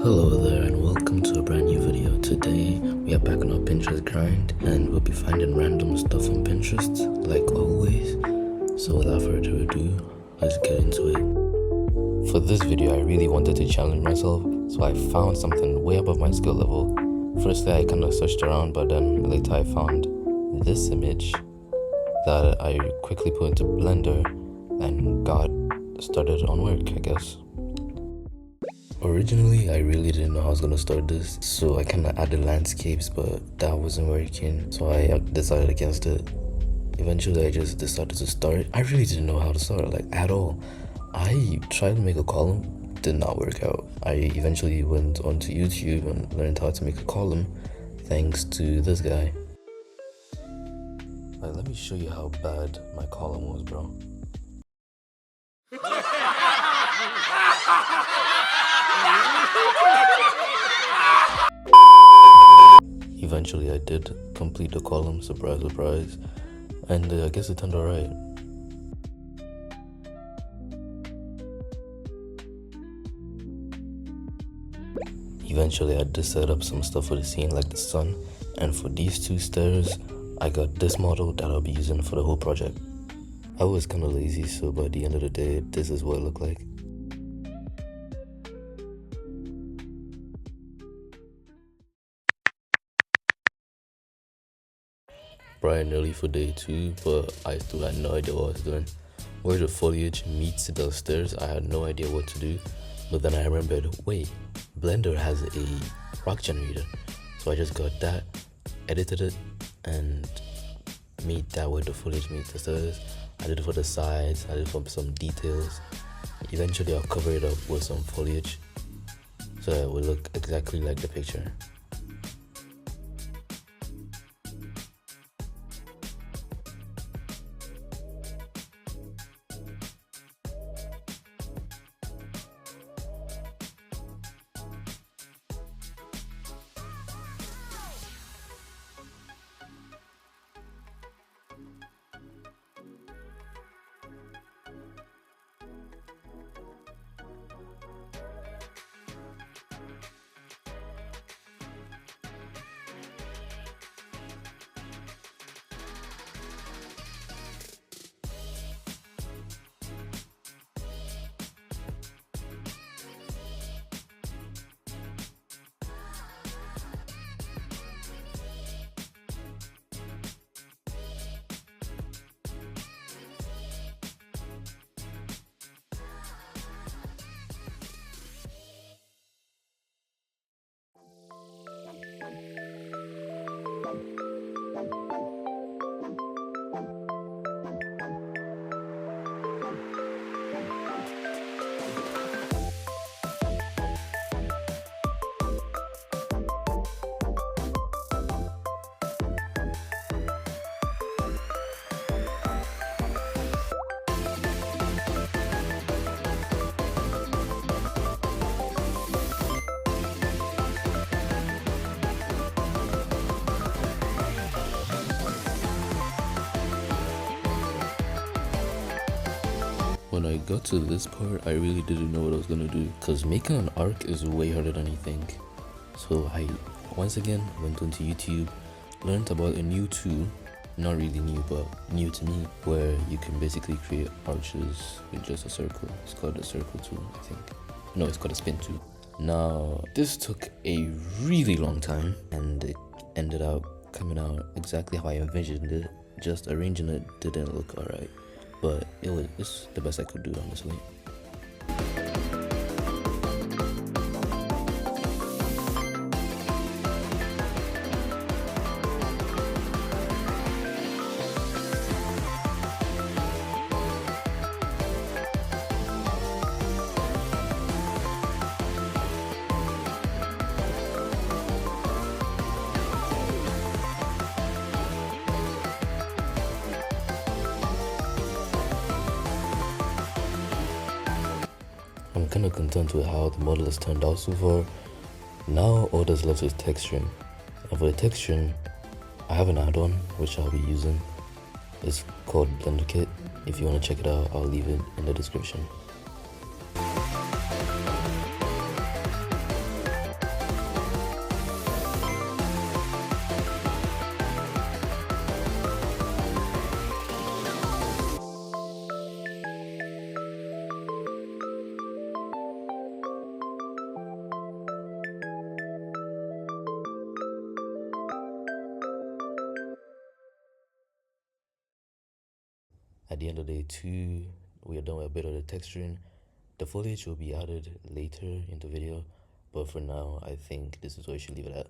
Hello there and welcome to a brand new video. Today we are back on our Pinterest grind and we'll be finding random stuff on Pinterest like always. So without further ado, let's get into it. For this video I really wanted to challenge myself, so I found something way above my skill level. Firstly I kind of searched around, but then later I found this image that I quickly put into Blender and got started on work, I guess. Originally, I really didn't know how I was gonna start this, so I kind of added landscapes, but that wasn't working, so I decided against it. Eventually, I just decided to start. I really didn't know how to start, like, at all. I tried to make a column, did not work out. I eventually went onto YouTube and learned how to make a column, thanks to this guy. Like, let me show you how bad my column was, bro. Eventually I did complete the column, surprise surprise, and I guess it turned alright. Eventually I did set up some stuff for the scene like the sun, and for these two stairs I got this model that I'll be using for the whole project. I was kinda lazy, so by the end of the day this is what it looked like. Bright and early for day 2, but I still had no idea what I was doing. Where the foliage meets the stairs, I had no idea what to do, but then I remembered, wait, Blender has a rock generator, so I just got that, edited it, and made that where the foliage meets the stairs. I did it for the sides, I did it for some details. Eventually I'll cover it up with some foliage, so it will look exactly like the picture. When I got to this part, I really didn't know what I was gonna do, because making an arc is way harder than you think. So I once again went onto YouTube, learned about a new tool, not really new but new to me, where you can basically create arches with just a circle. It's called the circle tool, I think. No, it's called a spin tool. Now this took a really long time and it ended up coming out exactly how I envisioned it. Just arranging it didn't look alright, but it's the best I could do, honestly. I'm kinda content with how the model has turned out so far. Now all that's left is texturing. And for the texturing, I have an add-on which I'll be using. It's called Blenderkit. If you want to check it out, I'll leave it in the description. At the end of day 2, we are done with a bit of the texturing. The foliage will be added later in the video, but for now I think this is where I should leave it at.